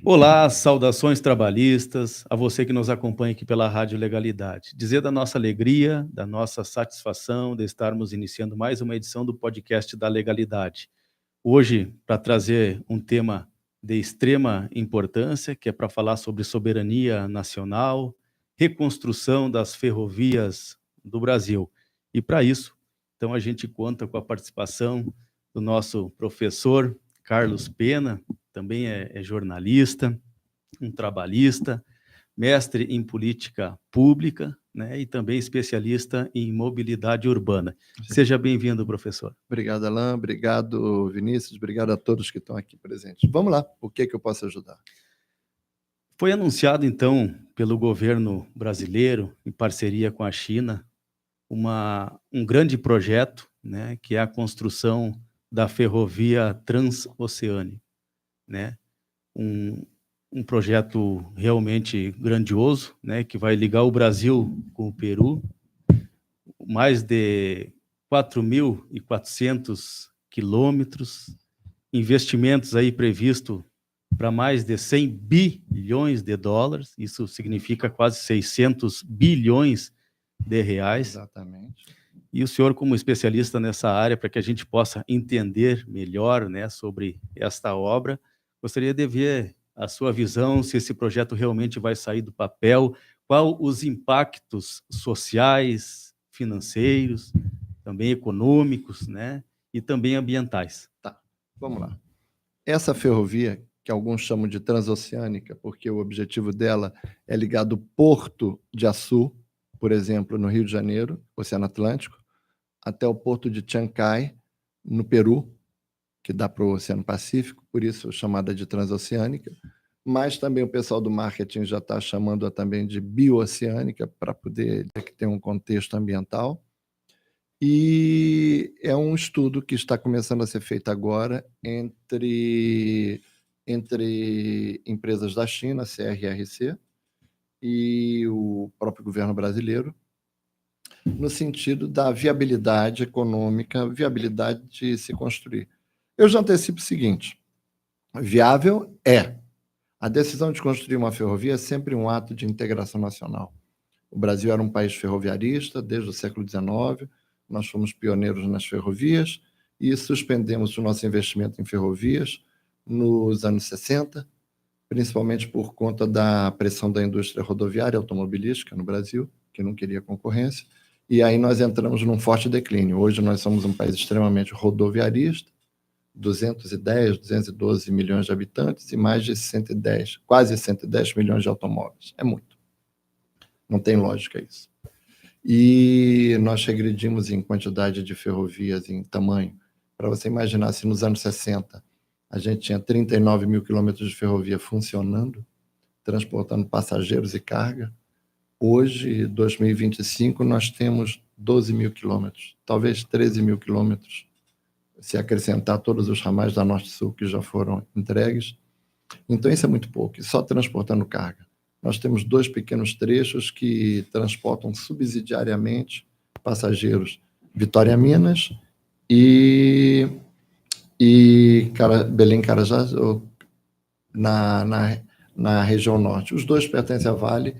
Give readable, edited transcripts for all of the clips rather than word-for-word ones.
Olá, saudações trabalhistas, a você que nos acompanha aqui pela Rádio Legalidade. Dizer da nossa alegria, da nossa satisfação de estarmos iniciando mais uma edição do podcast da Legalidade. Hoje, para trazer um tema de extrema importância, que é para falar sobre soberania nacional, reconstrução das ferrovias do Brasil. E para isso, então, a gente conta com a participação do nosso professor Carlos Pena, também é jornalista, um trabalhista, mestre em política pública, né, e também especialista em mobilidade urbana. Sim. Seja bem-vindo, professor. Obrigado, Alain. Obrigado, Vinícius. Obrigado a todos que estão aqui presentes. Vamos lá, o que eu posso ajudar? Foi anunciado, então, pelo governo brasileiro, em parceria com a China, um grande projeto, né, que é a construção da ferrovia transoceânica, né? Um projeto realmente grandioso, né, que vai ligar o Brasil com o Peru, mais de 4.400 quilômetros, investimentos aí previsto para mais de 100 bilhões de dólares, isso significa quase 600 bilhões de reais. Exatamente. E o senhor, como especialista nessa área, para que a gente possa entender melhor, né, sobre esta obra, gostaria de ver a sua visão, se esse projeto realmente vai sair do papel, qual os impactos sociais, financeiros, também econômicos, né, e também ambientais. Tá, vamos lá. Essa ferrovia, que alguns chamam de transoceânica, porque o objetivo dela é ligar do Porto de Açu, por exemplo, no Rio de Janeiro, Oceano Atlântico, até o porto de Chancay, no Peru, que dá para o Oceano Pacífico, por isso chamada de transoceânica, mas também o pessoal do marketing já está chamando-a também de bioceânica, para poder ter um contexto ambiental. E é um estudo que está começando a ser feito agora entre empresas da China, CRRC, e o próprio governo brasileiro, no sentido da viabilidade econômica, viabilidade de se construir. Eu já antecipo o seguinte: viável é. A decisão de construir uma ferrovia é sempre um ato de integração nacional. O Brasil era um país ferroviarista desde o século XIX, nós fomos pioneiros nas ferrovias e suspendemos o nosso investimento em ferrovias nos anos 60, principalmente por conta da pressão da indústria rodoviária automobilística no Brasil, que não queria concorrência, e aí nós entramos num forte declínio. Hoje nós somos um país extremamente rodoviarista, 210, 212 milhões de habitantes e mais de 110, quase 110 milhões de automóveis. É muito. Não tem lógica isso. E nós regredimos em quantidade de ferrovias, em tamanho. Para você imaginar, se nos anos 60 a gente tinha 39 mil quilômetros de ferrovia funcionando, transportando passageiros e carga, hoje, 2025, nós temos 12 mil quilômetros, talvez 13 mil quilômetros, se acrescentar todos os ramais da Norte-Sul que já foram entregues. Então, isso é muito pouco, e só transportando carga. Nós temos 2 pequenos trechos que transportam subsidiariamente passageiros, Vitória-Minas e Belém-Carajás, na região norte. Os 2 pertencem à Vale,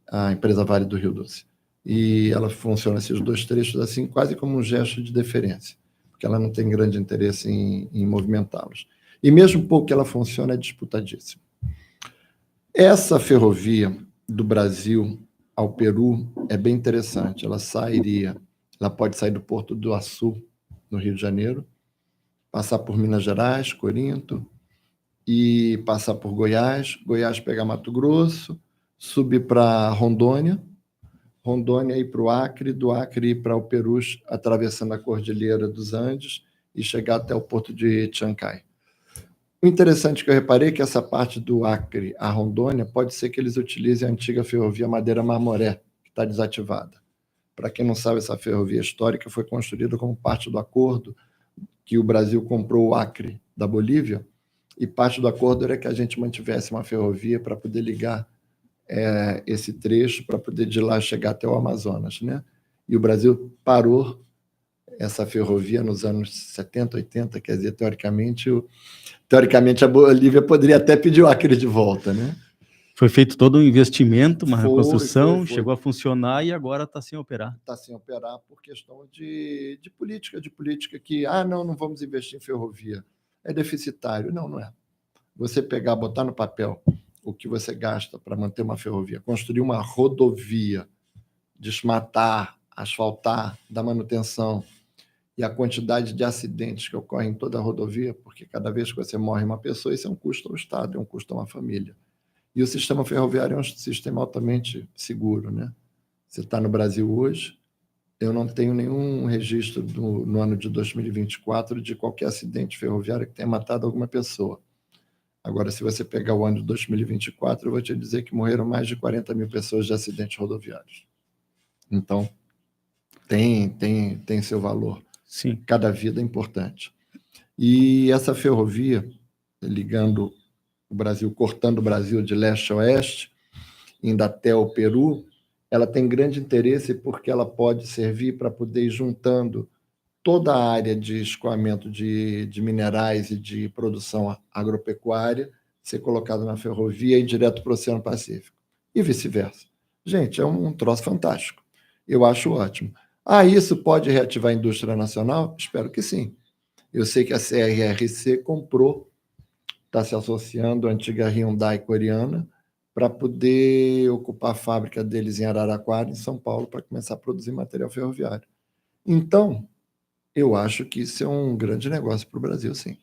a empresa Vale do Rio Doce. E ela funciona esses 2 trechos assim, quase como um gesto de deferência, porque ela não tem grande interesse em movimentá-los. E mesmo pouco que ela funciona, é disputadíssima. Essa ferrovia do Brasil ao Peru é bem interessante. Ela pode sair do Porto do Açu, no Rio de Janeiro, passar por Minas Gerais, Corinto, e passar por Goiás, pegar Mato Grosso, subir para Rondônia ir para o Acre, do Acre ir para o Peru, atravessando a Cordilheira dos Andes e chegar até o porto de Chancay. O interessante que eu reparei é que essa parte do Acre a Rondônia pode ser que eles utilizem a antiga ferrovia Madeira Marmoré, que está desativada. Para quem não sabe, essa ferrovia histórica foi construída como parte do acordo que o Brasil comprou o Acre da Bolívia, e parte do acordo era que a gente mantivesse uma ferrovia para poder ligar esse trecho, para poder de lá chegar até o Amazonas, né? E o Brasil parou essa ferrovia nos anos 70, 80, quer dizer, teoricamente a Bolívia poderia até pedir o Acre de volta, né? Foi feito todo um investimento, uma Foi. reconstrução, chegou a funcionar e agora está sem operar. Está sem operar por questão de política que, não vamos investir em ferrovia. É deficitário. Não, não é. Você pegar, botar no papel o que você gasta para manter uma ferrovia, construir uma rodovia, desmatar, asfaltar, dar manutenção, e a quantidade de acidentes que ocorrem em toda a rodovia, porque cada vez que você morre uma pessoa, isso é um custo ao Estado, é um custo a uma família. E o sistema ferroviário é um sistema altamente seguro, né? Você está no Brasil hoje, eu não tenho nenhum registro no ano de 2024 de qualquer acidente ferroviário que tenha matado alguma pessoa. Agora, se você pegar o ano de 2024, eu vou te dizer que morreram mais de 40 mil pessoas de acidentes rodoviários. Então, tem seu valor. Sim. Cada vida é importante. E essa ferrovia, ligando o Brasil, cortando o Brasil de leste a oeste, indo até o Peru, ela tem grande interesse porque ela pode servir para poder ir juntando toda a área de escoamento de minerais e de produção agropecuária, ser colocada na ferrovia e ir direto para o Oceano Pacífico. E vice-versa. Gente, é um troço fantástico. Eu acho ótimo. Isso pode reativar a indústria nacional? Espero que sim. Eu sei que a CRRC comprou, está se associando à antiga Hyundai coreana, para poder ocupar a fábrica deles em Araraquara, em São Paulo, para começar a produzir material ferroviário. Então, eu acho que isso é um grande negócio para o Brasil, sim.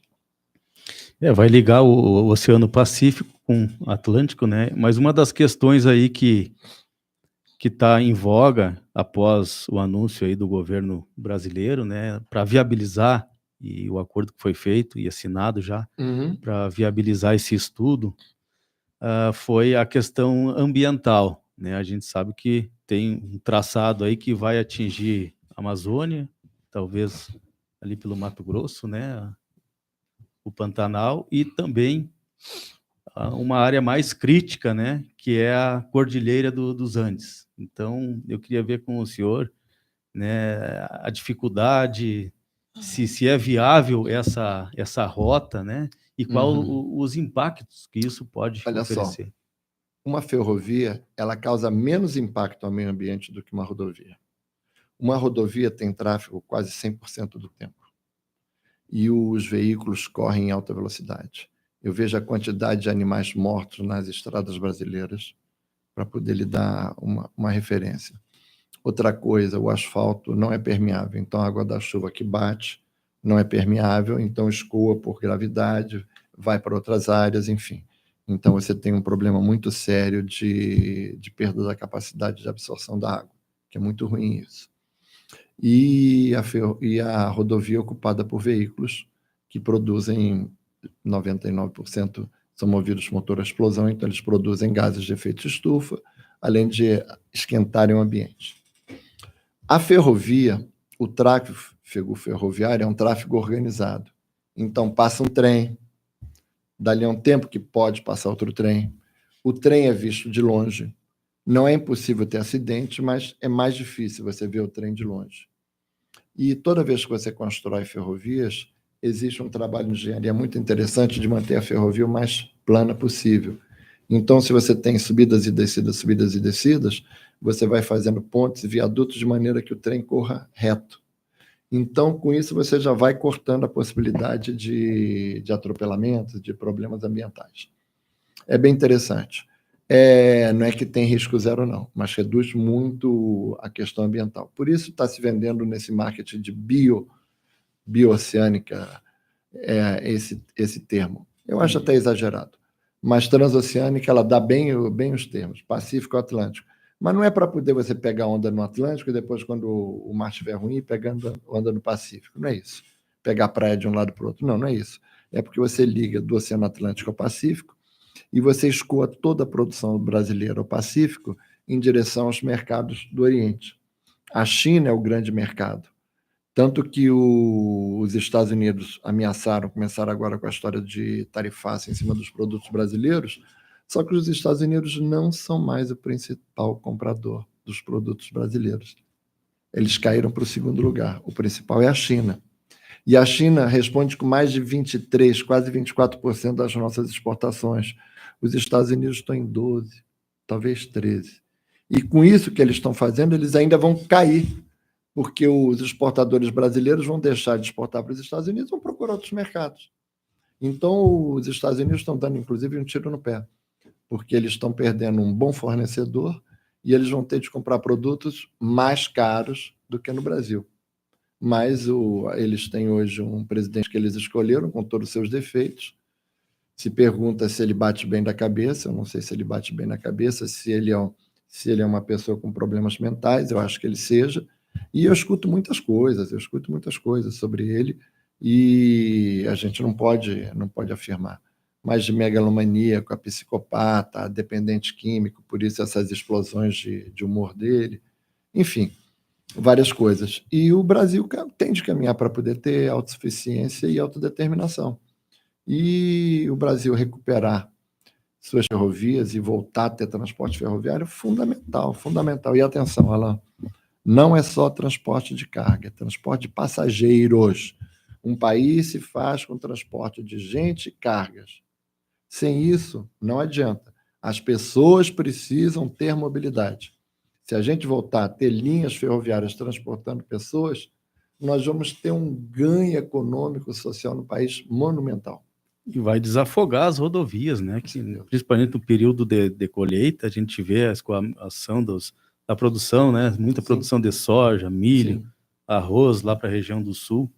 Vai ligar o Oceano Pacífico com o Atlântico, né? Mas uma das questões aí que está em voga após o anúncio aí do governo brasileiro, né, para viabilizar, e o acordo que foi feito e assinado já, para viabilizar esse estudo, foi a questão ambiental, né? A gente sabe que tem um traçado aí que vai atingir a Amazônia, talvez ali pelo Mato Grosso, né, o Pantanal, e também uma área mais crítica, né, que é a Cordilheira dos Andes. Então, eu queria ver com o senhor, né, a dificuldade, se é viável essa rota, né, e qual os impactos que isso pode oferecer. Só, uma ferrovia, ela causa menos impacto ao meio ambiente do que uma rodovia. Uma rodovia tem tráfego quase 100% do tempo. E os veículos correm em alta velocidade. Eu vejo a quantidade de animais mortos nas estradas brasileiras para poder lhe dar uma referência. Outra coisa, o asfalto não é permeável, então a água da chuva que bate não é permeável, então escoa por gravidade, vai para outras áreas, enfim. Então você tem um problema muito sério de perda da capacidade de absorção da água, que é muito ruim isso. E a rodovia é ocupada por veículos que produzem 99% são movidos por motor a explosão, então eles produzem gases de efeito estufa, além de esquentarem o ambiente. A ferrovia, o tráfego ferroviário é um tráfego organizado. Então passa um trem, dali a um tempo que pode passar outro trem. O trem é visto de longe. Não é impossível ter acidente, mas é mais difícil você ver o trem de longe. E toda vez que você constrói ferrovias, existe um trabalho de engenharia muito interessante de manter a ferrovia o mais plana possível. Então, se você tem subidas e descidas, você vai fazendo pontes e viadutos de maneira que o trem corra reto. Então, com isso, você já vai cortando a possibilidade de atropelamentos, de problemas ambientais. É bem interessante. Não é que tem risco zero, não, mas reduz muito a questão ambiental. Por isso está se vendendo nesse marketing de bioceânica esse termo. Eu acho até exagerado. Mas transoceânica, ela dá bem os termos, Pacífico e Atlântico. Mas não é para poder você pegar onda no Atlântico e depois, quando o mar estiver ruim, pegando onda no Pacífico. Não é isso. Pegar a praia de um lado para o outro. Não é isso. É porque você liga do Oceano Atlântico ao Pacífico e você escoa toda a produção brasileira ao Pacífico em direção aos mercados do Oriente. A China é o grande mercado. Tanto que os Estados Unidos começaram agora com a história de tarifaço em cima dos produtos brasileiros, só que os Estados Unidos não são mais o principal comprador dos produtos brasileiros. eles caíram para o segundo lugar. O principal é a China. E a China responde com mais de 23%, quase 24% das nossas exportações. Os Estados Unidos estão em 12%, talvez 13%. E com isso que eles estão fazendo, eles ainda vão cair, porque os exportadores brasileiros vão deixar de exportar para os Estados Unidos e vão procurar outros mercados. Então, os Estados Unidos estão dando, inclusive, um tiro no pé, porque eles estão perdendo um bom fornecedor e eles vão ter de comprar produtos mais caros do que no Brasil. Mas eles têm hoje um presidente que eles escolheram, com todos os seus defeitos. Se pergunta se ele bate bem da cabeça, eu não sei se ele bate bem na cabeça, se ele é uma pessoa com problemas mentais, eu acho que ele seja. E eu escuto muitas coisas sobre ele, e a gente não pode afirmar. Mas de megalomaníaco, a psicopata, a dependente químico, por isso essas explosões de humor dele, enfim, várias coisas. E o Brasil tem de caminhar para poder ter autossuficiência e autodeterminação. E o Brasil recuperar suas ferrovias e voltar a ter transporte ferroviário é fundamental, fundamental. E atenção, Alan, não é só transporte de carga, é transporte de passageiros. Um país se faz com transporte de gente e cargas. Sem isso, não adianta. As pessoas precisam ter mobilidade. Se a gente voltar a ter linhas ferroviárias transportando pessoas, nós vamos ter um ganho econômico social no país monumental. E vai desafogar as rodovias, né? Que, principalmente no período de colheita, a gente vê a escoação da produção, né? Muita produção de soja, milho, arroz lá para a região do sul.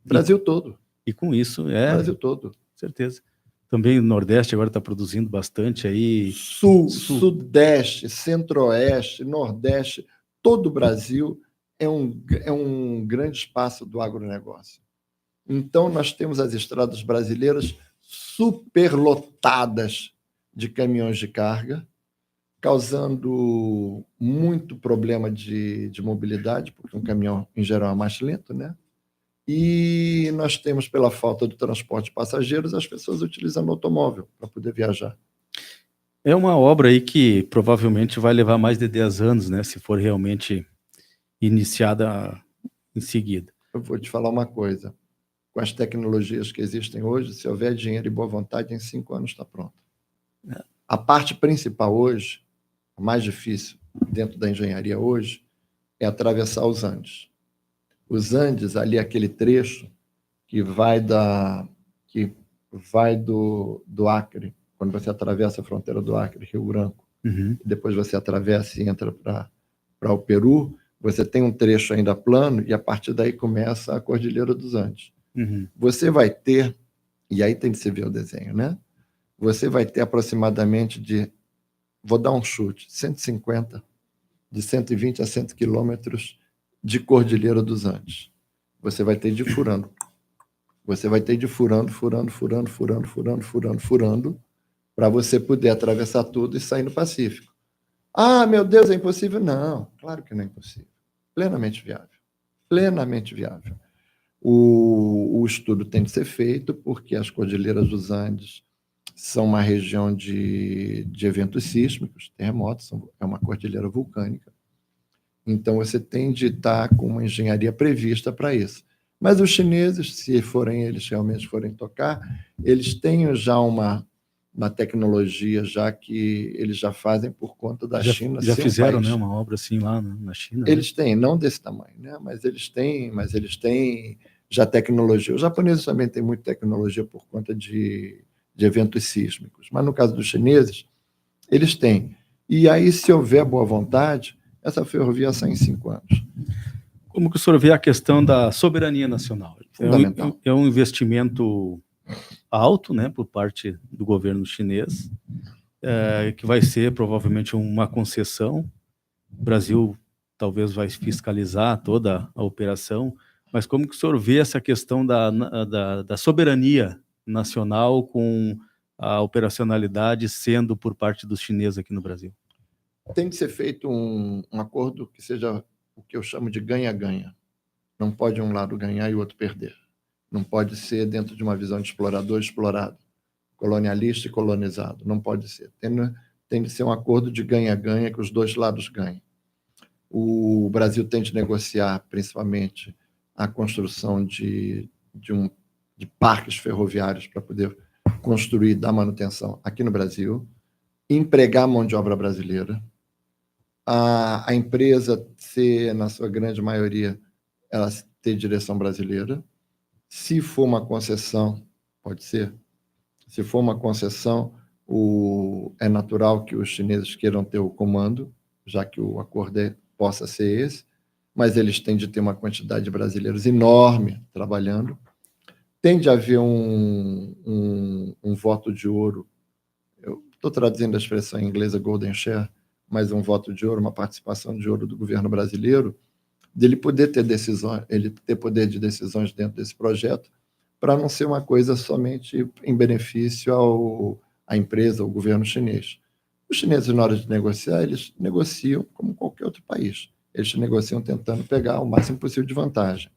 Brasil todo. E com isso, Brasil todo. Certeza. Também o Nordeste agora está produzindo bastante aí. Sul, Sudeste, Centro-Oeste, Nordeste, todo o Brasil é um grande espaço do agronegócio. Então, nós temos as estradas brasileiras superlotadas de caminhões de carga, causando muito problema de mobilidade, porque um caminhão, em geral, é mais lento, né? E nós temos, pela falta do transporte de passageiros, as pessoas utilizando o automóvel para poder viajar. É uma obra aí que provavelmente vai levar mais de 10 anos, né? Se for realmente iniciada em seguida. Eu vou te falar uma coisa. Com as tecnologias que existem hoje, se houver dinheiro e boa vontade, em 5 anos está pronto. A parte principal hoje, a mais difícil dentro da engenharia hoje, é atravessar os Andes. Os Andes, ali aquele trecho que vai do Acre, quando você atravessa a fronteira do Acre, Rio Branco, depois você atravessa e entra para o Peru, você tem um trecho ainda plano e a partir daí começa a Cordilheira dos Andes. Você vai ter, e aí tem que se ver o desenho, né? Você vai ter aproximadamente vou dar um chute, 150, de 120 a 100 quilômetros de Cordilheira dos Andes. Você vai ter de furando. Você vai ter de furando, para você poder atravessar tudo e sair no Pacífico. Ah, meu Deus, é impossível? Não, claro que não é impossível. Plenamente viável. Plenamente viável. O estudo tem de ser feito porque as Cordilheiras dos Andes são uma região de eventos sísmicos, terremotos, é uma cordilheira vulcânica. Então, você tem de estar com uma engenharia prevista para isso. Mas os chineses, se eles realmente forem tocar, eles têm já uma tecnologia já que eles já fazem por conta da China. Já fizeram, né, uma obra assim lá na China. Eles têm, não desse tamanho, né? Mas eles têm já tecnologia. Os japoneses também têm muita tecnologia por conta de eventos sísmicos. Mas no caso dos chineses, eles têm. E aí, se houver boa vontade, essa ferrovia sai em 5 anos. Como que o senhor vê a questão da soberania nacional? Fundamental. É um investimento alto, né, por parte do governo chinês, que vai ser provavelmente uma concessão. O Brasil talvez vai fiscalizar toda a operação, mas como que o senhor vê essa questão da soberania nacional com a operacionalidade sendo por parte dos chineses aqui no Brasil? Tem que ser feito um acordo que seja o que eu chamo de ganha-ganha. Não pode um lado ganhar e o outro perder. Não pode ser dentro de uma visão de explorador e explorado, colonialista e colonizado. Não pode ser. Tem de ser um acordo de ganha-ganha que os dois lados ganhem. O Brasil tem de negociar, principalmente, a construção de parques ferroviários para poder construir, dar manutenção aqui no Brasil, empregar mão de obra brasileira, a empresa ser, na sua grande maioria, ela ter direção brasileira. Se for uma concessão, pode ser. Se for uma concessão, é natural que os chineses queiram ter o comando, já que o acordo possa ser esse, mas eles têm de ter uma quantidade de brasileiros enorme trabalhando. Tem de haver um voto de ouro, eu estou traduzindo a expressão em inglesa golden share, mas um voto de ouro, uma participação de ouro do governo brasileiro, dele poder ter decisões, ele ter poder de decisões dentro desse projeto, para não ser uma coisa somente em benefício à empresa, ao governo chinês. Os chineses, na hora de negociar, eles negociam como qualquer outro país. Eles negociam tentando pegar o máximo possível de vantagem.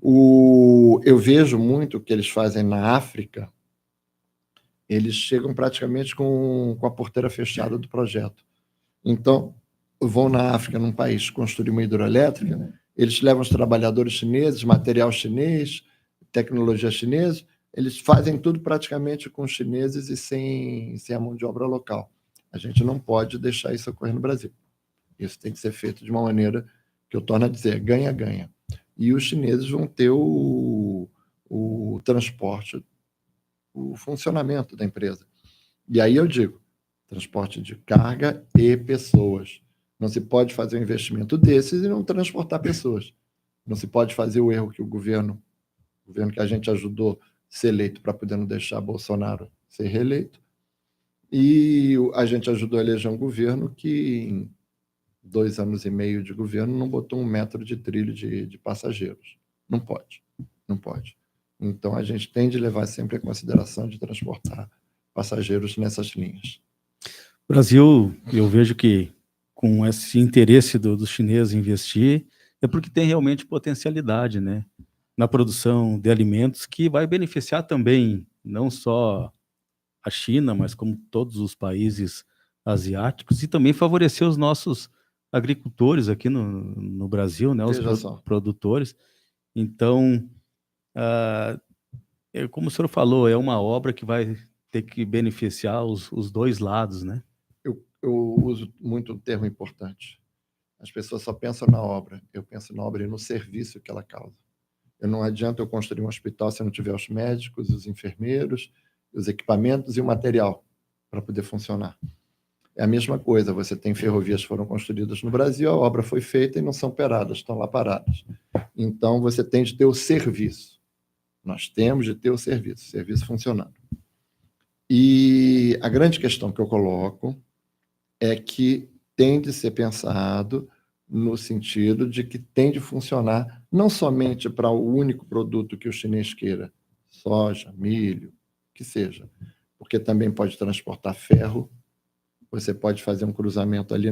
Eu vejo muito o que eles fazem na África, eles chegam praticamente com a porteira fechada do projeto. Então, vão na África, num país, construir uma hidroelétrica, eles levam os trabalhadores chineses, material chinês, tecnologia chinesa, eles fazem tudo praticamente com os chineses e sem a mão de obra local. A gente não pode deixar isso ocorrer no Brasil. Isso tem que ser feito de uma maneira que eu torno a dizer, ganha-ganha. E os chineses vão ter o transporte, o funcionamento da empresa. E aí eu digo, transporte de carga e pessoas. Não se pode fazer um investimento desses e não transportar pessoas. Não se pode fazer o erro que o governo que a gente ajudou ser eleito para poder não deixar Bolsonaro ser reeleito, e a gente ajudou a eleger um governo que, em 2 anos e meio de governo, não botou 1 metro de trilho de passageiros. Não pode, não pode. Então, a gente tem de levar sempre em consideração de transportar passageiros nessas linhas. Brasil, eu vejo que com esse interesse dos chineses em investir, é porque tem realmente potencialidade, né, na produção de alimentos, que vai beneficiar também não só a China, mas como todos os países asiáticos, e também favorecer os nossos agricultores aqui no Brasil, né, os produtores. Então, como o senhor falou, é uma obra que vai ter que beneficiar os dois lados, né? Eu uso muito um termo importante. As pessoas só pensam na obra. Eu penso na obra e no serviço que ela causa. Não adianta eu construir um hospital se eu não tiver os médicos, os enfermeiros, os equipamentos e o material para poder funcionar. É a mesma coisa, você tem ferrovias que foram construídas no Brasil, a obra foi feita e não são operadas, estão lá paradas. Então, você tem de ter o serviço. Nós temos de ter o serviço funcionando. E a grande questão que eu coloco é que tem de ser pensado no sentido de que tem de funcionar não somente para o único produto que o chinês queira, soja, milho, que seja, porque também pode transportar ferro, você pode fazer um cruzamento ali,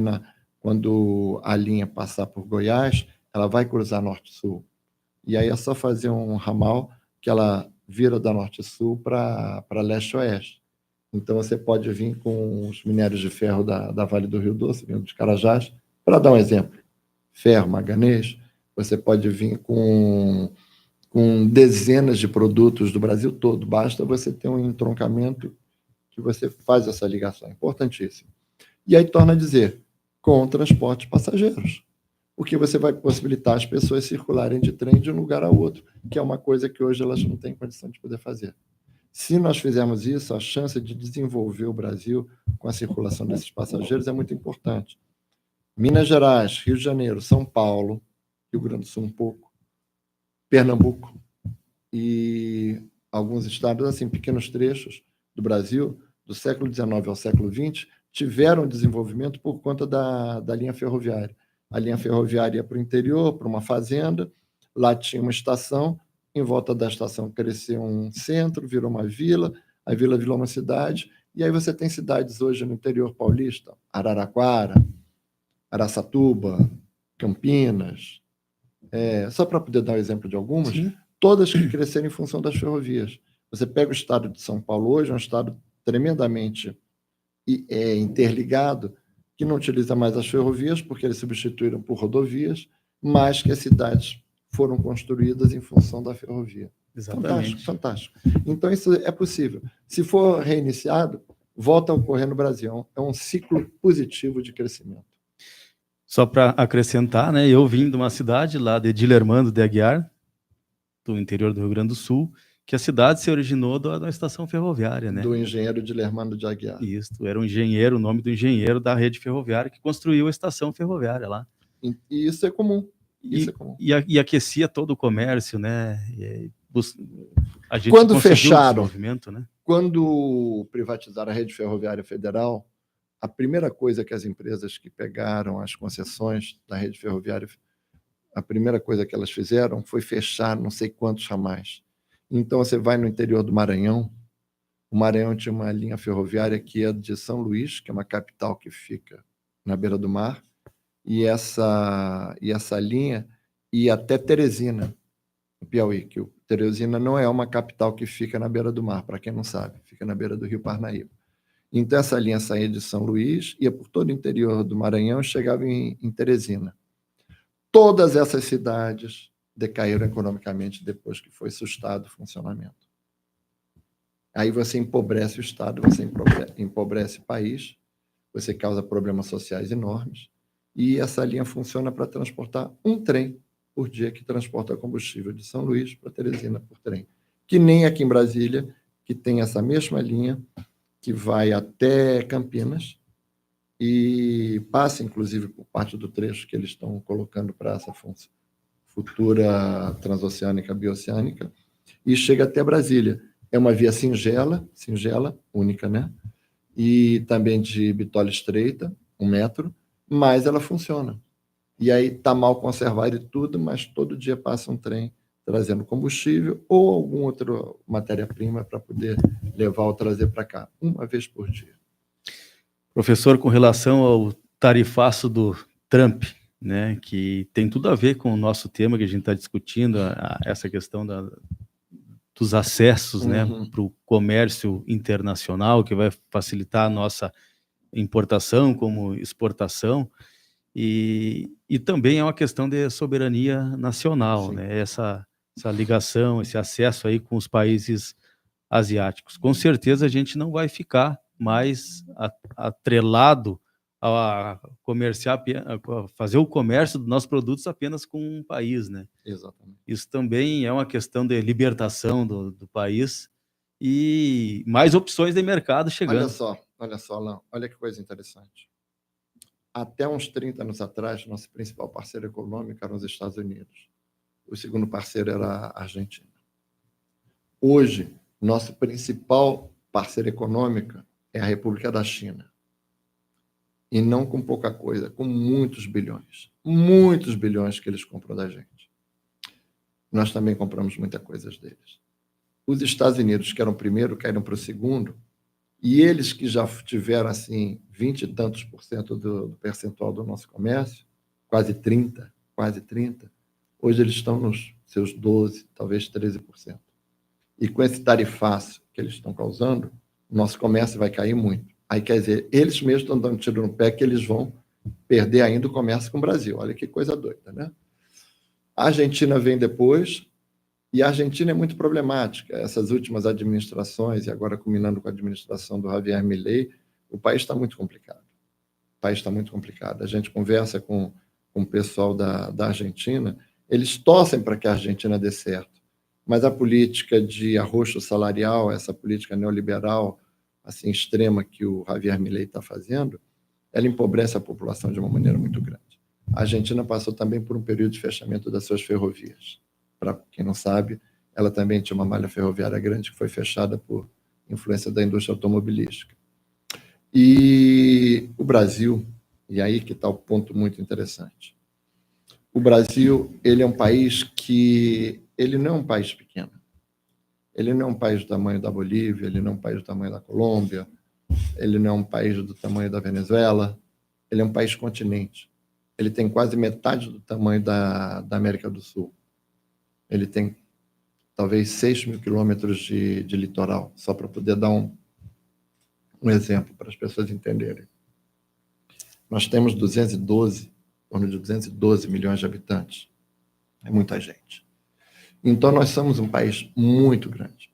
quando a linha passar por Goiás, ela vai cruzar norte-sul, e aí é só fazer um ramal que ela vira da norte-sul para leste-oeste. Então, você pode vir com os minérios de ferro da Vale do Rio Doce, vindo de Carajás, para dar um exemplo, ferro, manganês, você pode vir com dezenas de produtos do Brasil todo, basta você ter um entroncamento que você faz essa ligação, importantíssimo. E aí torna a dizer, com transporte de passageiros, porque você vai possibilitar as pessoas circularem de trem de um lugar a outro, que é uma coisa que hoje elas não têm condição de poder fazer. Se nós fizermos isso, a chance de desenvolver o Brasil com a circulação desses passageiros é muito importante. Minas Gerais, Rio de Janeiro, São Paulo, Rio Grande do Sul um pouco, Pernambuco e alguns estados, assim, pequenos trechos do Brasil, do século XIX ao século XX, tiveram desenvolvimento por conta da linha ferroviária. A linha ferroviária ia para o interior, para uma fazenda, lá tinha uma estação, em volta da estação cresceu um centro, virou uma vila, a vila virou uma cidade, e aí você tem cidades hoje no interior paulista, Araraquara, Araçatuba, Campinas, só para poder dar o exemplo de algumas, sim, todas que cresceram em função das ferrovias. Você pega o estado de São Paulo hoje, é um estado tremendamente interligado, que não utiliza mais as ferrovias, porque eles substituíram por rodovias, mas que as cidades foram construídas em função da ferrovia. Exatamente. Fantástico. Então, isso é possível. Se for reiniciado, volta a ocorrer no Brasil. É um ciclo positivo de crescimento. Só para acrescentar, né, eu vim de uma cidade lá de Dilermando de Aguiar, do interior do Rio Grande do Sul, que a cidade se originou da estação ferroviária, né? Do engenheiro Dilermando de Aguiar. Isso, era um engenheiro, o nome do engenheiro da rede ferroviária que construiu a estação ferroviária lá. E isso é comum. E aquecia todo o comércio, né? A gente quando conseguiu fecharam, esse movimento, né? Quando privatizaram a rede ferroviária federal, a primeira coisa que as empresas que pegaram as concessões da rede ferroviária, a primeira coisa que elas fizeram foi fechar não sei quantos ramais. Então, você vai no interior do Maranhão, o Maranhão tinha uma linha ferroviária que ia de São Luís, que é uma capital que fica na beira do mar, e essa linha ia até Teresina, no Piauí, que Teresina não é uma capital que fica na beira do mar, para quem não sabe, fica na beira do Rio Parnaíba. Então, essa linha saía de São Luís, ia por todo o interior do Maranhão e chegava em Teresina. Todas essas cidades decaíram economicamente depois que foi sustado o funcionamento. Aí você empobrece o Estado, você empobrece o país, você causa problemas sociais enormes, e essa linha funciona para transportar um trem por dia que transporta combustível de São Luís para Teresina por trem. Que nem aqui em Brasília, que tem essa mesma linha que vai até Campinas e passa, inclusive, por parte do trecho que eles estão colocando para essa futura transoceânica, bioceânica, e chega até Brasília. É uma via singela, única, né? E também de bitola estreita, 1 metro, mas ela funciona. E aí está mal conservado e tudo, mas todo dia passa um trem trazendo combustível ou alguma outra matéria-prima para poder levar ou trazer para cá, uma vez por dia. Professor, com relação ao tarifaço do Trump, né, que tem tudo a ver com o nosso tema que a gente está discutindo, essa questão dos acessos, né, para o comércio internacional, que vai facilitar a nossa importação como exportação, e também é uma questão de soberania nacional, né, essa ligação, esse acesso aí com os países asiáticos. Com certeza a gente não vai ficar mais atrelado a fazer o comércio dos nossos produtos apenas com um país, né? Exatamente. Isso também é uma questão de libertação do país e mais opções de mercado chegando. Olha só, Alain, olha que coisa interessante. Até uns 30 anos atrás, nosso principal parceiro econômico eram os Estados Unidos. O segundo parceiro era a Argentina. Hoje, nosso principal parceiro econômico é a República da China. E não com pouca coisa, com muitos bilhões que eles compram da gente. Nós também compramos muita coisa deles. Os Estados Unidos, que eram o primeiro, caíram para o segundo, e eles que já tiveram, assim, 20 e tantos % do percentual do nosso comércio, quase 30%, hoje eles estão nos seus 12%, talvez 13%. E com esse tarifaço que eles estão causando, nosso comércio vai cair muito. Aí, quer dizer, eles mesmos estão dando tiro no pé que eles vão perder ainda o comércio com o Brasil. Olha que coisa doida, né? A Argentina vem depois, e a Argentina é muito problemática. Essas últimas administrações, e agora culminando com a administração do Javier Milei, o país está muito complicado. A gente conversa com o pessoal da Argentina, eles torcem para que a Argentina dê certo, mas a política de arroxo salarial, essa política neoliberal assim, extrema que o Javier Milei está fazendo, ela empobrece a população de uma maneira muito grande. A Argentina passou também por um período de fechamento das suas ferrovias. Para quem não sabe, ela também tinha uma malha ferroviária grande que foi fechada por influência da indústria automobilística. E o Brasil, e aí que está o ponto muito interessante, o Brasil, ele é um país que ele não é um país pequeno. Ele não é um país do tamanho da Bolívia, ele não é um país do tamanho da Colômbia, ele não é um país do tamanho da Venezuela, ele é um país continente. Ele tem quase metade do tamanho da América do Sul. Ele tem talvez 6 mil quilômetros de litoral, só para poder dar um exemplo para as pessoas entenderem. Nós temos 212, em torno de 212 milhões de habitantes. É muita gente. Então, nós somos um país muito grande.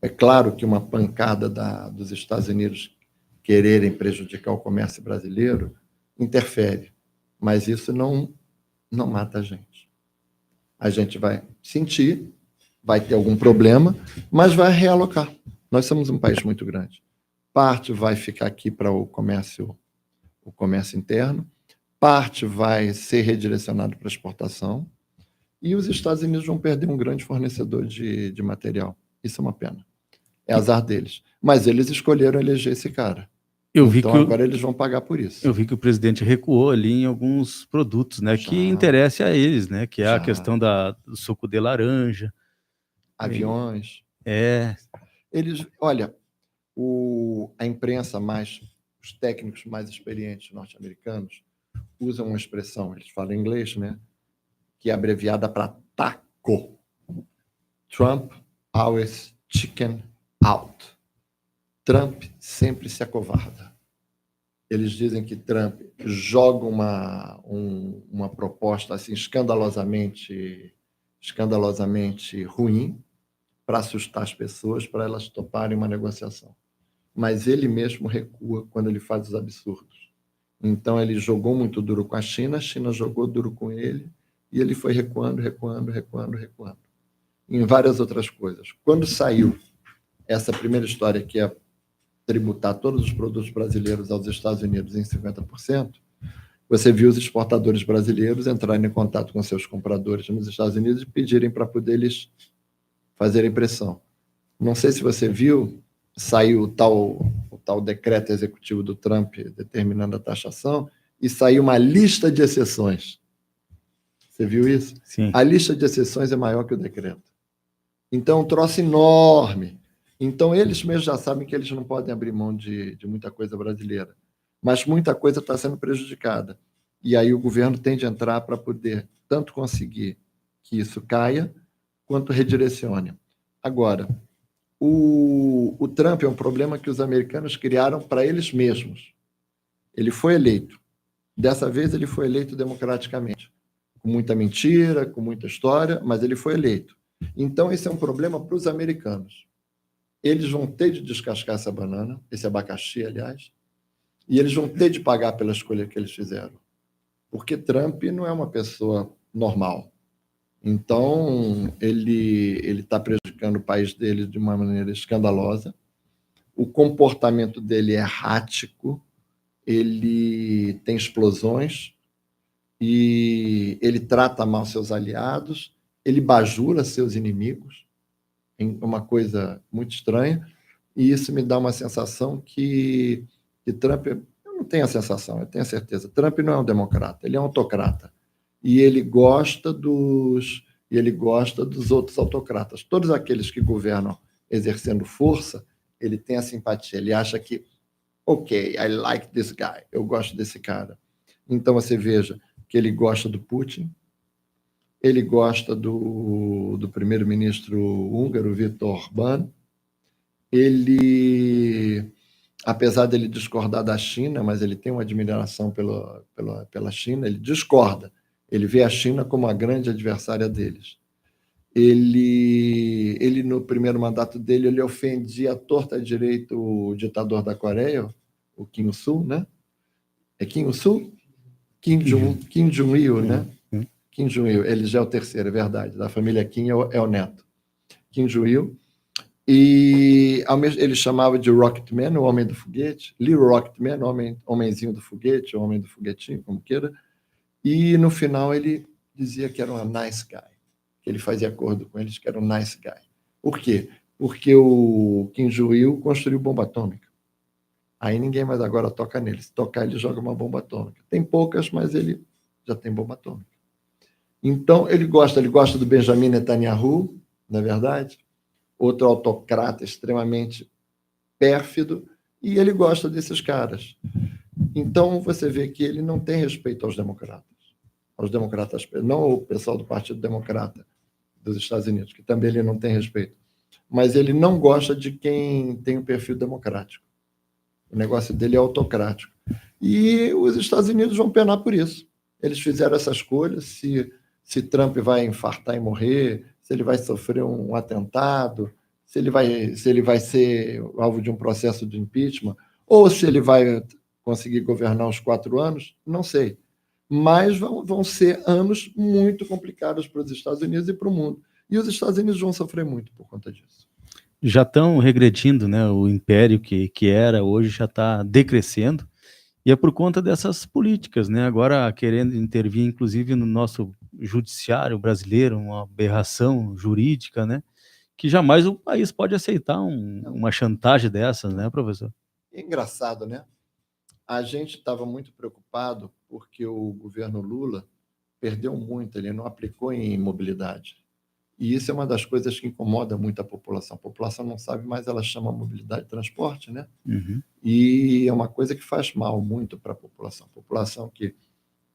É claro que uma pancada dos Estados Unidos quererem prejudicar o comércio brasileiro interfere, mas isso não mata a gente. A gente vai sentir, vai ter algum problema, mas vai realocar. Nós somos um país muito grande. Parte vai ficar aqui para o comércio interno, parte vai ser redirecionado para exportação, e os Estados Unidos vão perder um grande fornecedor de material. Isso é uma pena. É azar deles. Mas eles escolheram eleger esse cara. Então agora eles vão pagar por isso. Eu vi que o presidente recuou ali em alguns produtos, né, que interessa a eles, né, que é a questão do suco de laranja. Aviões. Olha, a imprensa os técnicos mais experientes norte-americanos usam uma expressão, eles falam em inglês, né, que é abreviada para TACO. Trump always chicken out. Trump sempre se acovarda. Eles dizem que Trump joga uma proposta assim escandalosamente ruim para assustar as pessoas, para elas toparem uma negociação. Mas ele mesmo recua quando ele faz os absurdos. Então, ele jogou muito duro com a China jogou duro com ele, e ele foi recuando. Em várias outras coisas. Quando saiu essa primeira história, que é tributar todos os produtos brasileiros aos Estados Unidos em 50%, você viu os exportadores brasileiros entrarem em contato com seus compradores nos Estados Unidos e pedirem para poder eles fazerem pressão. Não sei se você viu, saiu o tal decreto executivo do Trump determinando a taxação, e saiu uma lista de exceções. Você viu isso? Sim. A lista de exceções é maior que o decreto. Então, um troço enorme. Então, eles mesmos já sabem que eles não podem abrir mão de muita coisa brasileira. Mas muita coisa está sendo prejudicada. E aí o governo tem de entrar para poder tanto conseguir que isso caia, quanto redirecione. Agora, o Trump é um problema que os americanos criaram para eles mesmos. Ele foi eleito. Dessa vez, ele foi eleito democraticamente. Com muita mentira, com muita história, mas ele foi eleito. Então, esse é um problema para os americanos. Eles vão ter de descascar essa banana, esse abacaxi, aliás, e eles vão ter de pagar pela escolha que eles fizeram. Porque Trump não é uma pessoa normal. Então, ele está prejudicando o país dele de uma maneira escandalosa. O comportamento dele é errático, ele tem explosões, e ele trata mal seus aliados, ele bajula seus inimigos, uma coisa muito estranha, e isso me dá uma sensação que Trump, eu não tenho a sensação, eu tenho a certeza, Trump não é um democrata, ele é um autocrata, e ele gosta dos outros autocratas. Todos aqueles que governam exercendo força, ele tem a simpatia, ele acha que, ok, I like this guy, eu gosto desse cara. Então você veja que ele gosta do Putin, ele gosta do primeiro-ministro húngaro, Viktor Orbán, ele, apesar dele discordar da China, mas ele tem uma admiração pela China, ele discorda, ele vê a China como a grande adversária deles. Ele no primeiro mandato dele, ele ofendia à torta direito o ditador da Coreia, o Kim Il-sung, né? É Kim Il-sung? Kim Jong-il, né? Kim Jong-il, ele já é o terceiro, é verdade, da família Kim é o neto. Kim Jong-il. E ele chamava de Rocketman, o homem do foguete, Little Rocketman, homenzinho do foguete, o homem do foguetinho, como queira. E no final ele dizia que era um nice guy, que ele fazia acordo com eles que era um nice guy. Por quê? Porque o Kim Jong-il construiu bomba atômica. Aí ninguém mais agora toca nele. Se tocar, ele joga uma bomba atômica. Tem poucas, mas ele já tem bomba atômica. Então, ele gosta do Benjamin Netanyahu, na verdade, outro autocrata extremamente pérfido, e ele gosta desses caras. Então, você vê que ele não tem respeito aos democratas, não o pessoal do Partido Democrata dos Estados Unidos, que também ele não tem respeito, mas ele não gosta de quem tem um perfil democrático. O negócio dele é autocrático. E os Estados Unidos vão penar por isso. Eles fizeram essa escolha, se Trump vai infartar e morrer, se ele vai sofrer um atentado, se ele vai ser alvo de um processo de impeachment, ou se ele vai conseguir governar os 4 anos, não sei. Mas vão ser anos muito complicados para os Estados Unidos e para o mundo. E os Estados Unidos vão sofrer muito por conta disso. Já estão regredindo, né? O império que era, hoje já está decrescendo, e é por conta dessas políticas, né? Agora querendo intervir, inclusive, no nosso judiciário brasileiro, uma aberração jurídica, né? Que jamais o país pode aceitar uma chantagem dessas, né, professor? É engraçado, né? A gente estava muito preocupado porque o governo Lula perdeu muito, ele não aplicou em mobilidade. E isso é uma das coisas que incomoda muito a população. A população não sabe, mas ela chama mobilidade de transporte, né? Uhum. E é uma coisa que faz mal muito para a população. A população que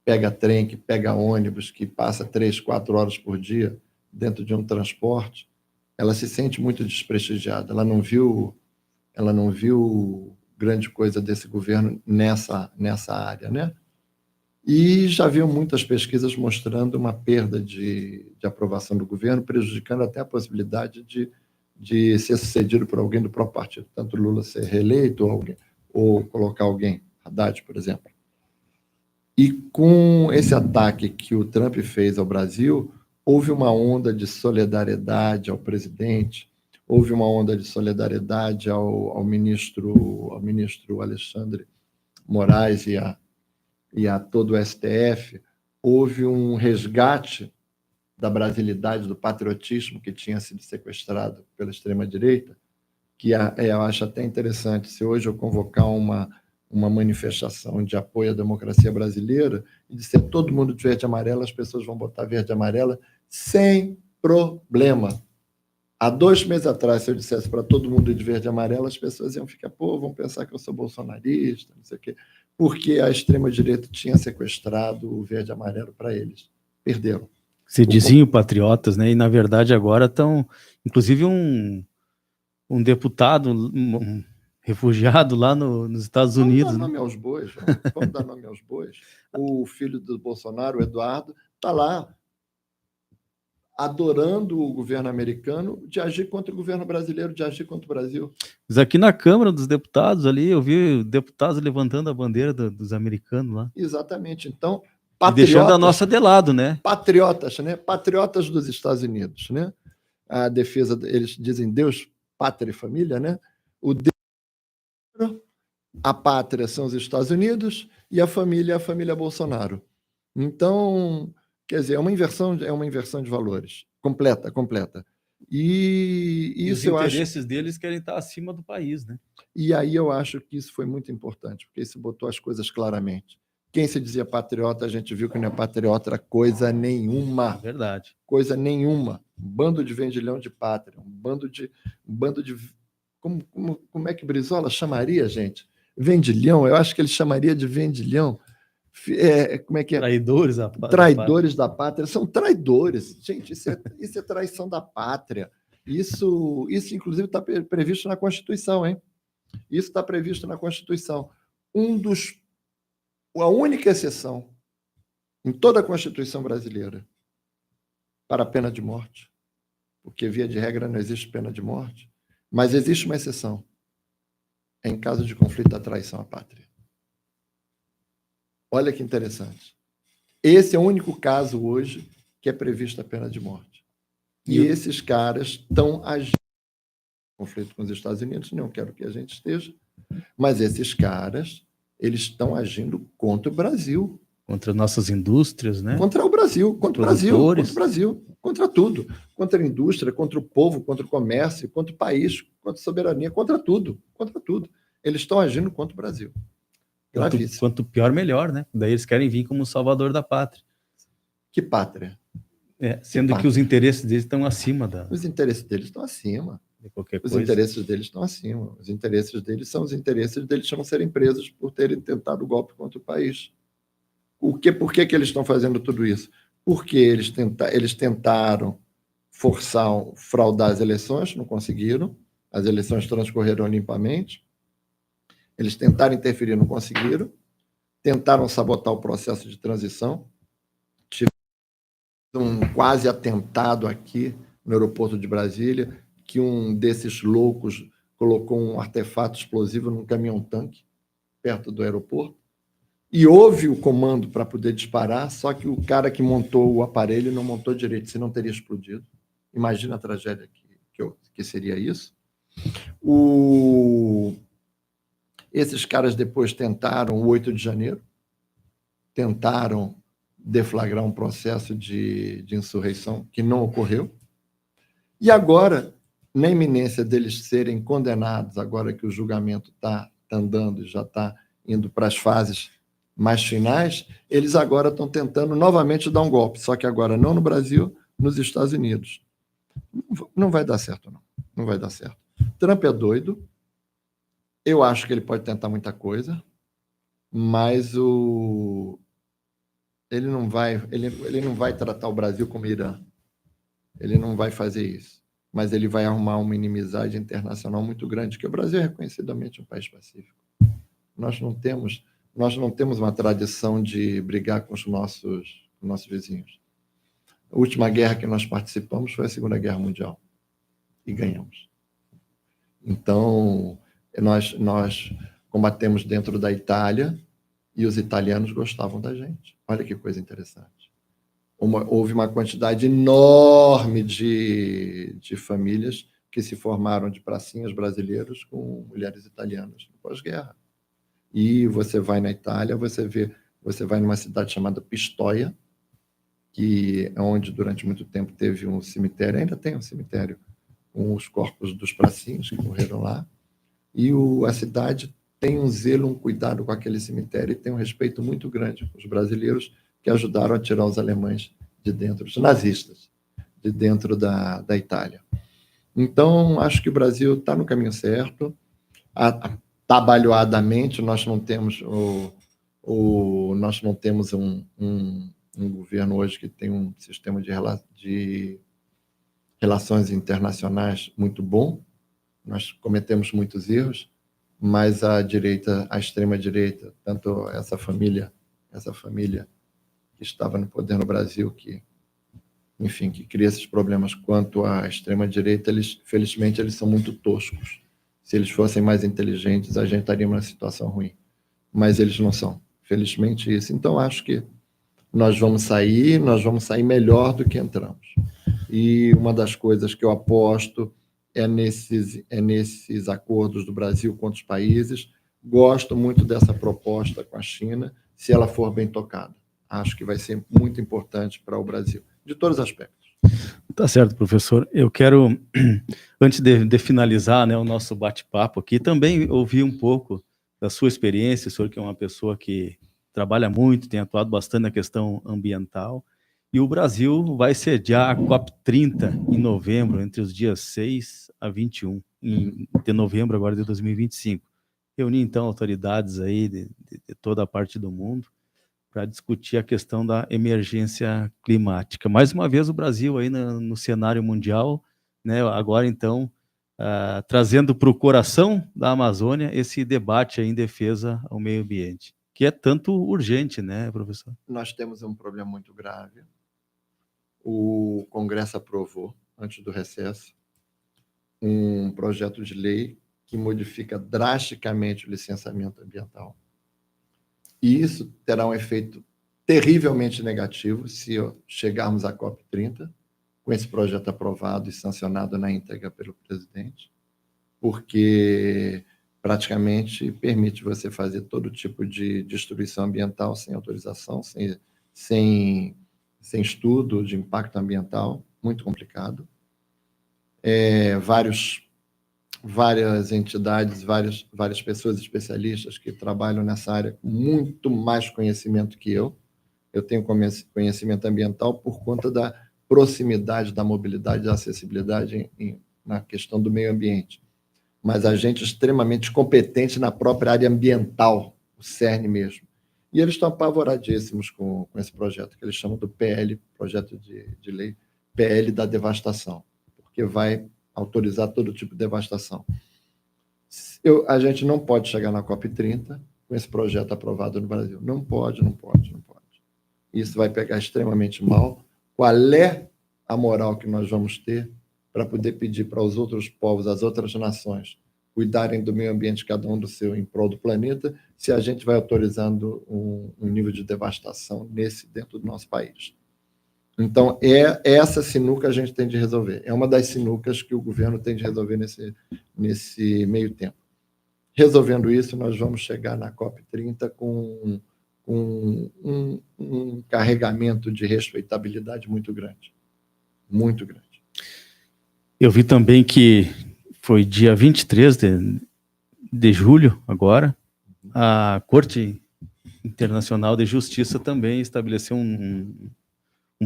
pega trem, que pega ônibus, que passa 3, 4 horas por dia dentro de um transporte, ela se sente muito desprestigiada. Ela não viu grande coisa desse governo nessa área, né? E já viu muitas pesquisas mostrando uma perda de aprovação do governo, prejudicando até a possibilidade de ser sucedido por alguém do próprio partido, tanto Lula ser reeleito ou colocar alguém, Haddad, por exemplo. E com esse ataque que o Trump fez ao Brasil, houve uma onda de solidariedade ao presidente, houve uma onda de solidariedade ao ministro Alexandre Moraes e a todo o STF, houve um resgate da brasilidade, do patriotismo que tinha sido sequestrado pela extrema-direita, que eu acho até interessante. Se hoje eu convocar uma manifestação de apoio à democracia brasileira e disser todo mundo de verde e amarelo, as pessoas vão botar verde e amarela sem problema. Há 2 meses atrás, se eu dissesse para todo mundo de verde e amarelo, as pessoas iam ficar, vão pensar que eu sou bolsonarista, não sei o quê, porque a extrema-direita tinha sequestrado o verde e amarelo para eles. Perderam. Se diziam patriotas, né? E, na verdade, agora estão... Inclusive, um deputado refugiado lá nos Estados Unidos. Vamos dar nome aos bois. Vamos dar nome aos bois. O filho do Bolsonaro, o Eduardo, está lá adorando o governo americano de agir contra o governo brasileiro, de agir contra o Brasil. Mas aqui na Câmara dos Deputados, ali, eu vi deputados levantando a bandeira dos americanos lá. Exatamente. Então, e deixando a nossa de lado, né? Patriotas, né? Patriotas dos Estados Unidos, né? A defesa, eles dizem Deus, pátria e família, né? O Deus, a pátria são os Estados Unidos e a família é a família Bolsonaro. Então, quer dizer, é uma inversão de valores, completa. E isso eu acho... Os interesses deles querem estar acima do país, né? E aí eu acho que isso foi muito importante, porque isso botou as coisas claramente. Quem se dizia patriota, a gente viu que não é patriota coisa nenhuma. Verdade. Coisa nenhuma. Um bando de vendilhão de pátria, um bando de como é que Brizola chamaria, gente? Vendilhão? Eu acho que ele chamaria de vendilhão. Como é que é? Traidores da pátria. Traidores da pátria. São traidores. Gente, isso é traição da pátria. Isso inclusive, está previsto na Constituição, hein? Isso está previsto na Constituição. A única exceção em toda a Constituição brasileira para a pena de morte, porque, via de regra, não existe pena de morte, mas existe uma exceção. É em caso de conflito da traição à pátria. Olha que interessante. Esse é o único caso hoje que é prevista a pena de morte. E esses caras estão agindo em conflito com os Estados Unidos, não quero que a gente esteja, mas esses caras, eles estão agindo contra o Brasil. Contra nossas indústrias, né? Contra o Brasil, contra o Brasil, contra tudo. Contra a indústria, contra o povo, contra o comércio, contra o país, contra a soberania, contra tudo. Eles estão agindo contra o Brasil. Quanto pior, melhor, né? Daí eles querem vir como salvador da pátria. Que pátria? Sendo que os interesses deles estão acima da... Os interesses deles estão acima. De qualquer os coisa. Interesses deles estão acima. Os interesses deles são os interesses deles de não serem presos por terem tentado o golpe contra o país. Por que eles estão fazendo tudo isso? Porque eles tentaram fraudar as eleições, não conseguiram. As eleições transcorreram limpamente. Eles tentaram interferir, não conseguiram, tentaram sabotar o processo de transição, tiveram um quase atentado aqui no aeroporto de Brasília, que um desses loucos colocou um artefato explosivo num caminhão-tanque perto do aeroporto, e houve o comando para poder disparar, só que o cara que montou o aparelho não montou direito, senão teria explodido. Imagina a tragédia que seria isso. Esses caras depois tentaram, o 8 de janeiro, tentaram deflagrar um processo de insurreição que não ocorreu. E agora, na iminência deles serem condenados, agora que o julgamento está andando e já está indo para as fases mais finais, eles agora estão tentando novamente dar um golpe, só que agora não no Brasil, nos Estados Unidos. Não vai dar certo, não. Não vai dar certo. Trump é doido. Eu acho que ele pode tentar muita coisa, mas ele não vai tratar o Brasil como Irã. Ele não vai fazer isso. Mas ele vai arrumar uma inimizade internacional muito grande, que o Brasil é reconhecidamente um país pacífico. Nós não temos uma tradição de brigar com os nossos vizinhos. A última guerra que nós participamos foi a Segunda Guerra Mundial. E ganhamos. Então, nós combatemos dentro da Itália e os italianos gostavam da gente. Olha que coisa interessante. Houve uma quantidade enorme de famílias que se formaram de pracinhas brasileiros com mulheres italianas no pós-guerra. E você vai na Itália, você vai numa cidade chamada Pistoia, que é onde durante muito tempo teve um cemitério, ainda tem um cemitério, com os corpos dos pracinhos que morreram lá, e a cidade tem um zelo, um cuidado com aquele cemitério, e tem um respeito muito grande com os brasileiros que ajudaram a tirar os alemães de dentro, os nazistas, de dentro da Itália. Então, acho que o Brasil está no caminho certo. Atabalhoadamente, nós não temos um governo hoje que tem um sistema de relações internacionais muito bom. Nós cometemos muitos erros, mas a extrema-direita, tanto essa família que estava no poder no Brasil, que cria esses problemas, quanto a extrema-direita, felizmente, eles são muito toscos. Se eles fossem mais inteligentes, a gente estaria numa situação ruim. Mas eles não são. Felizmente, isso. Então, acho que nós vamos sair melhor do que entramos. E uma das coisas que eu aposto é nesses acordos do Brasil com outros países. Gosto muito dessa proposta com a China, se ela for bem tocada. Acho que vai ser muito importante para o Brasil, de todos os aspectos. Tá certo, professor. Eu quero, antes de finalizar, né, o nosso bate-papo aqui, também ouvir um pouco da sua experiência, o senhor que é uma pessoa que trabalha muito, tem atuado bastante na questão ambiental, e o Brasil vai sediar a COP30 em novembro, entre os dias 6 a 21 de novembro agora de 2025. Reunir, então, autoridades aí de toda a parte do mundo para discutir a questão da emergência climática. Mais uma vez o Brasil aí no cenário mundial, né, agora então, trazendo para o coração da Amazônia esse debate aí em defesa ao meio ambiente, que é tanto urgente, né, professor? Nós temos um problema muito grave. O Congresso aprovou, antes do recesso, um projeto de lei que modifica drasticamente o licenciamento ambiental. E isso terá um efeito terrivelmente negativo se chegarmos à COP30, com esse projeto aprovado e sancionado na íntegra pelo presidente, porque praticamente permite você fazer todo tipo de destruição ambiental sem autorização, sem estudo de impacto ambiental, muito complicado. Várias entidades, várias pessoas especialistas que trabalham nessa área com muito mais conhecimento que eu. Eu tenho conhecimento ambiental por conta da proximidade da mobilidade e da acessibilidade na questão do meio ambiente. Mas a gente é extremamente competente na própria área ambiental, o CERN mesmo. E eles estão apavoradíssimos com esse projeto, que eles chamam do PL, projeto de lei, PL da devastação, porque vai autorizar todo tipo de devastação. A gente não pode chegar na COP30 com esse projeto aprovado no Brasil. Não pode, não pode, não pode. Isso vai pegar extremamente mal. Qual é a moral que nós vamos ter para poder pedir para os outros povos, as outras nações, cuidarem do meio ambiente, cada um do seu, em prol do planeta, se a gente vai autorizando um nível de devastação dentro do nosso país? Então, essa sinuca a gente tem de resolver. É uma das sinucas que o governo tem de resolver nesse meio tempo. Resolvendo isso, nós vamos chegar na COP30 com um carregamento de respeitabilidade muito grande. Muito grande. Eu vi também que foi dia 23 de julho, agora, a Corte Internacional de Justiça também estabeleceu um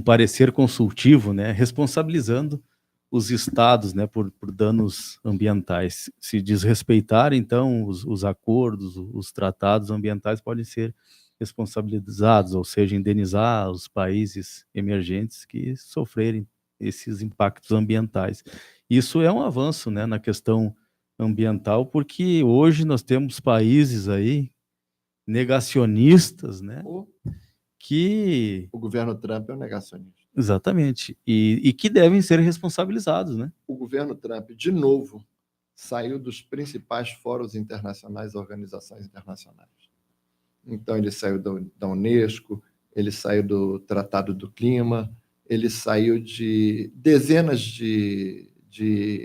parecer consultivo, né, responsabilizando os estados, né, por danos ambientais. Se desrespeitar, então, os acordos, os tratados ambientais podem ser responsabilizados, ou seja, indenizar os países emergentes que sofrerem esses impactos ambientais. Isso é um avanço, né, na questão ambiental, porque hoje nós temos países aí negacionistas, né, que... O governo Trump é um negacionista. Exatamente, e que devem ser responsabilizados, né? O governo Trump, de novo, saiu dos principais fóruns internacionais, organizações internacionais. Então, ele saiu da Unesco, ele saiu do Tratado do Clima, ele saiu de dezenas de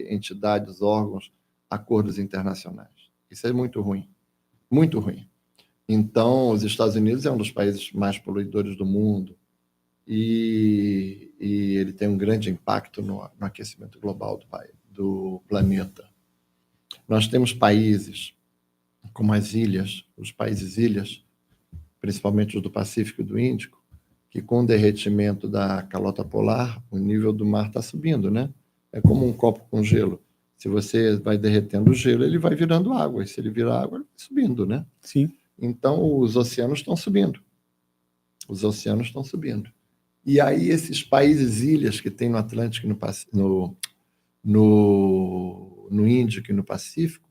entidades, órgãos, acordos internacionais. Isso é muito ruim, muito ruim. Então, os Estados Unidos é um dos países mais poluidores do mundo e ele tem um grande impacto no aquecimento global do planeta. Nós temos países como as ilhas, os países ilhas, principalmente os do Pacífico e do Índico, que com o derretimento da calota polar, o nível do mar está subindo, né? É como um copo com gelo. Se você vai derretendo o gelo, ele vai virando água. E se ele virar água, ele vai subindo, né? Sim. Então, os oceanos estão subindo. Os oceanos estão subindo. E aí, esses países ilhas que tem no Atlântico, no Índico e no Pacífico,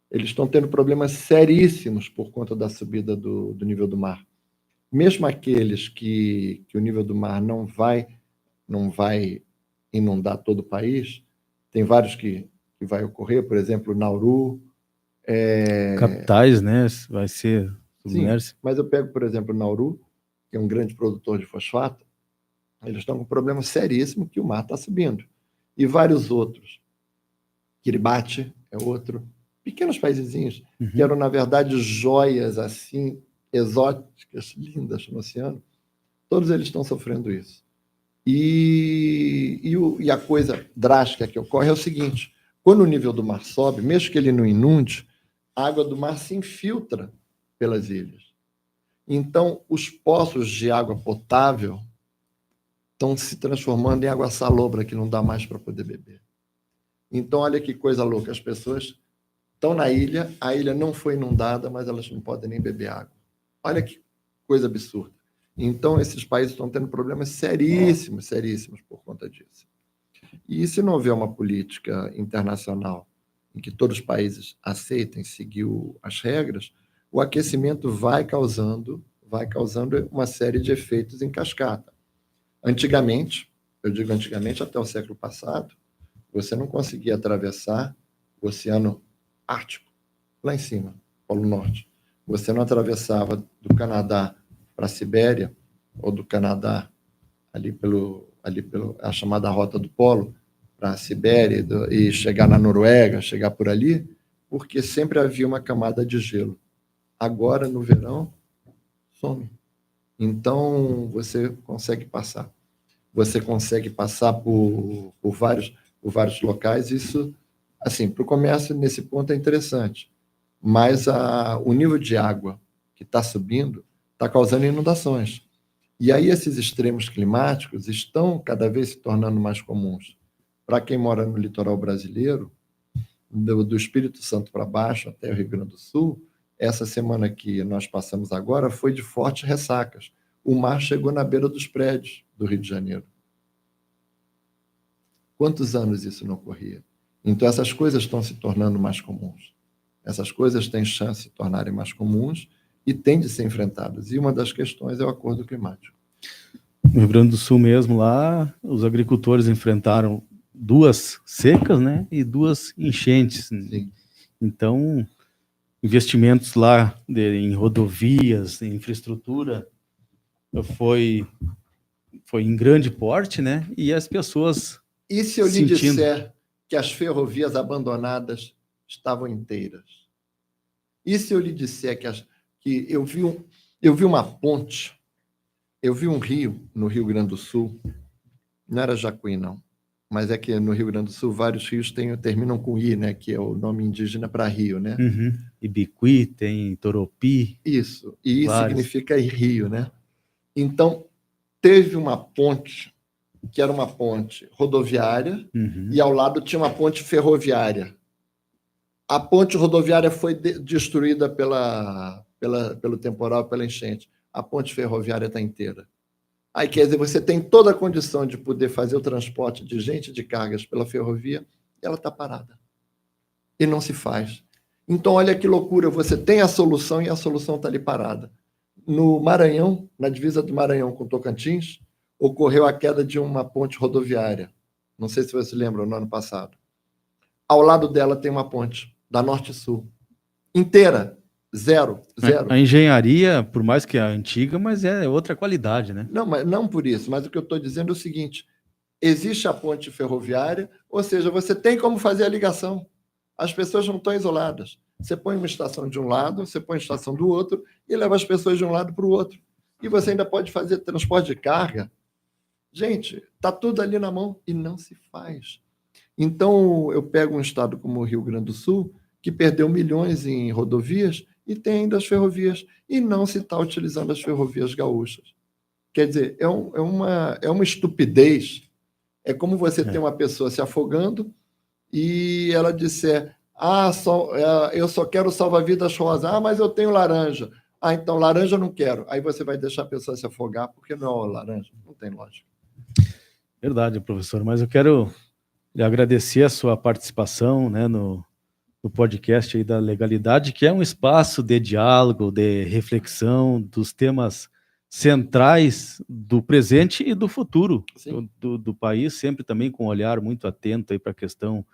eles estão tendo problemas seríssimos por conta da subida do nível do mar. Mesmo aqueles que o nível do mar não vai inundar todo o país, tem vários que vai ocorrer, por exemplo, Nauru. Capitais, né? Vai ser submerso. Sim, mas eu pego, por exemplo, Nauru, que é um grande produtor de fosfato, eles estão com um problema seríssimo que o mar está subindo. E vários outros. Kiribati é outro. Pequenos paisezinhos, que eram, na verdade, joias assim, exóticas, lindas no oceano, todos eles estão sofrendo isso. E a coisa drástica que ocorre é o seguinte: quando o nível do mar sobe, mesmo que ele não inunde, a água do mar se infiltra pelas ilhas. Então, os poços de água potável estão se transformando em água salobra, que não dá mais para poder beber. Então, olha que coisa louca, as pessoas estão na ilha, a ilha não foi inundada, mas elas não podem nem beber água. Olha que coisa absurda. Então, esses países estão tendo problemas seríssimos, seríssimos por conta disso. E se não houver uma política internacional em que todos os países aceitem seguir as regras, o aquecimento vai causando uma série de efeitos em cascata. Antigamente, eu digo antigamente, até o século passado, você não conseguia atravessar o Oceano Ártico, lá em cima, Polo Norte. Você não atravessava do Canadá para a Sibéria, ou do Canadá ali pelo a chamada Rota do Polo, para a Sibéria e chegar na Noruega, chegar por ali, porque sempre havia uma camada de gelo. Agora, no verão, some. Então, você consegue passar. Você consegue passar por vários locais. Isso, assim, para o comércio, nesse ponto, é interessante. Mas o nível de água que está subindo está causando inundações. E aí esses extremos climáticos estão cada vez se tornando mais comuns. Para quem mora no litoral brasileiro, do Espírito Santo para baixo até o Rio Grande do Sul, essa semana que nós passamos agora foi de fortes ressacas. O mar chegou na beira dos prédios do Rio de Janeiro. Quantos anos isso não ocorria? Então, essas coisas estão se tornando mais comuns. Essas coisas têm chance de se tornarem mais comuns e têm de ser enfrentadas. E uma das questões é o acordo climático. No Rio Grande do Sul mesmo, lá, os agricultores enfrentaram 2 secas, né, e 2 enchentes. Sim. Então, investimentos lá em rodovias, em infraestrutura, foi em grande porte, né, e as pessoas E se eu lhe sentindo. disser que as ferrovias abandonadas estavam inteiras? E se eu lhe disser que eu vi uma ponte, eu vi um rio no Rio Grande do Sul, não era Jacuí, não, mas é que no Rio Grande do Sul vários rios terminam com I, né, que é o nome indígena para rio, né? Uhum. Ibiqui, tem Toropi. Isso, e I vários. significa rio, né? Então, teve uma ponte, que era uma ponte rodoviária, Uhum. e ao lado tinha uma ponte ferroviária. A ponte rodoviária foi destruída pelo temporal, pela enchente. A ponte ferroviária está inteira. Aí, quer dizer, você tem toda a condição de poder fazer o transporte de gente e de cargas pela ferrovia, e ela está parada. E não se faz. Então, olha que loucura, você tem a solução e a solução está ali parada. No Maranhão, na divisa do Maranhão com Tocantins, ocorreu a queda de uma ponte rodoviária. Não sei se você lembra, no ano passado. Ao lado dela tem uma ponte, da Norte-Sul. Inteira. Zero. A engenharia, por mais que é antiga, mas é outra qualidade, né? Não, mas não por isso, mas o que eu estou dizendo é o seguinte: existe a ponte ferroviária, ou seja, você tem como fazer a ligação. As pessoas não estão isoladas. Você põe uma estação de um lado, você põe a estação do outro e leva as pessoas de um lado para o outro. E você ainda pode fazer transporte de carga. Gente, está tudo ali na mão e não se faz. Então, eu pego um estado como o Rio Grande do Sul, que perdeu milhões em rodovias e tem ainda as ferrovias, e não se está utilizando as ferrovias gaúchas. Quer dizer, é uma estupidez. É como você ter uma pessoa se afogando e ela disser: eu só quero salva-vidas rosa. Ah, mas eu tenho laranja. Ah, então laranja eu não quero. Aí você vai deixar a pessoa se afogar porque não é laranja. Não tem lógica. Verdade, professor, mas eu quero lhe agradecer a sua participação, né, no podcast aí da Legalidade, que é um espaço de diálogo, de reflexão dos temas centrais do presente e do futuro do país, sempre também com um olhar muito atento aí para a questão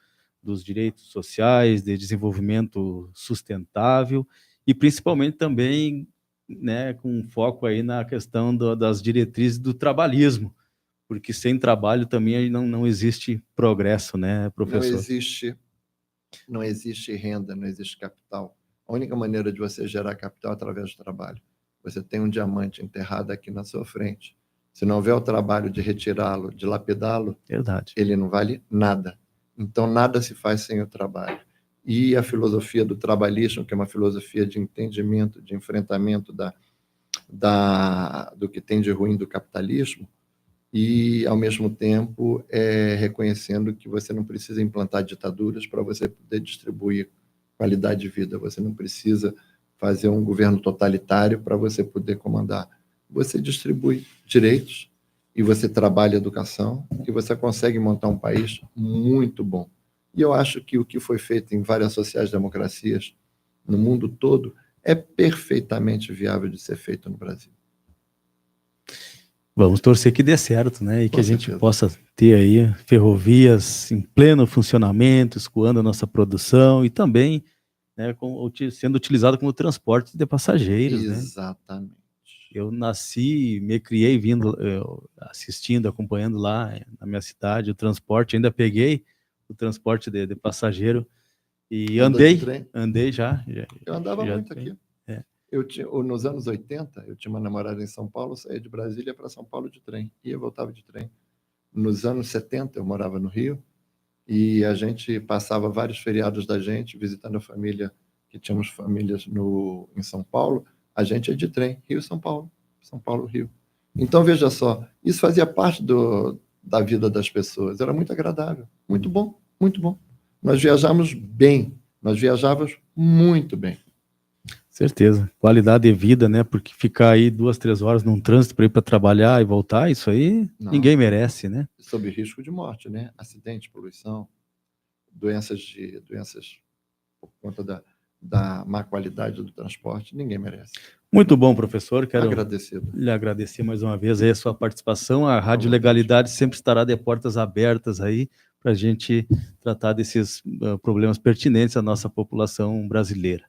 dos direitos sociais, de desenvolvimento sustentável e principalmente também, né, com foco aí na questão das diretrizes do trabalhismo, porque sem trabalho também não existe progresso, né, professor? Não existe renda, não existe capital. A única maneira de você gerar capital é através do trabalho. Você tem um diamante enterrado aqui na sua frente. Se não houver o trabalho de retirá-lo, de lapidá-lo, ele não vale nada. Então, nada se faz sem o trabalho. E a filosofia do trabalhismo, que é uma filosofia de entendimento, de enfrentamento do que tem de ruim do capitalismo, e, ao mesmo tempo, reconhecendo que você não precisa implantar ditaduras para você poder distribuir qualidade de vida. Você não precisa fazer um governo totalitário para você poder comandar. Você distribui direitos e você trabalha educação e você consegue montar um país muito bom. E eu acho que o que foi feito em várias sociais-democracias no mundo todo é perfeitamente viável de ser feito no Brasil. Vamos torcer que dê certo, né? E que a gente possa ter aí ferrovias em pleno funcionamento, escoando a nossa produção e também, né, sendo utilizado como transporte de passageiros. Exatamente. Né? Eu nasci, me criei assistindo, acompanhando lá na minha cidade o transporte, ainda peguei o transporte de passageiro e andei já. Eu andava muito aqui. Nos anos 80, eu tinha uma namorada em São Paulo, saía de Brasília para São Paulo de trem, ia e voltava de trem. Nos anos 70, eu morava no Rio, e a gente passava vários feriados da gente, visitando a família, que tínhamos famílias em São Paulo, a gente ia de trem, Rio-São Paulo, São Paulo-Rio. Então, veja só, isso fazia parte da vida das pessoas, era muito agradável, muito bom, muito bom. Nós viajávamos bem, nós viajávamos muito bem. Certeza. Qualidade de vida, né? Porque ficar aí 2, 3 horas num trânsito para ir para trabalhar e voltar, isso aí ninguém merece, né? Sob risco de morte, né? Acidente, poluição, doenças por conta da má qualidade do transporte, ninguém merece. Muito bom, professor. Quero Agradecido. lhe agradecer mais uma vez aí a sua participação. A Rádio Legalidade sempre estará de portas abertas aí para a gente tratar desses problemas pertinentes à nossa população brasileira.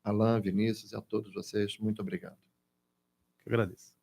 Alain, Vinícius e a todos vocês, muito obrigado. Eu agradeço.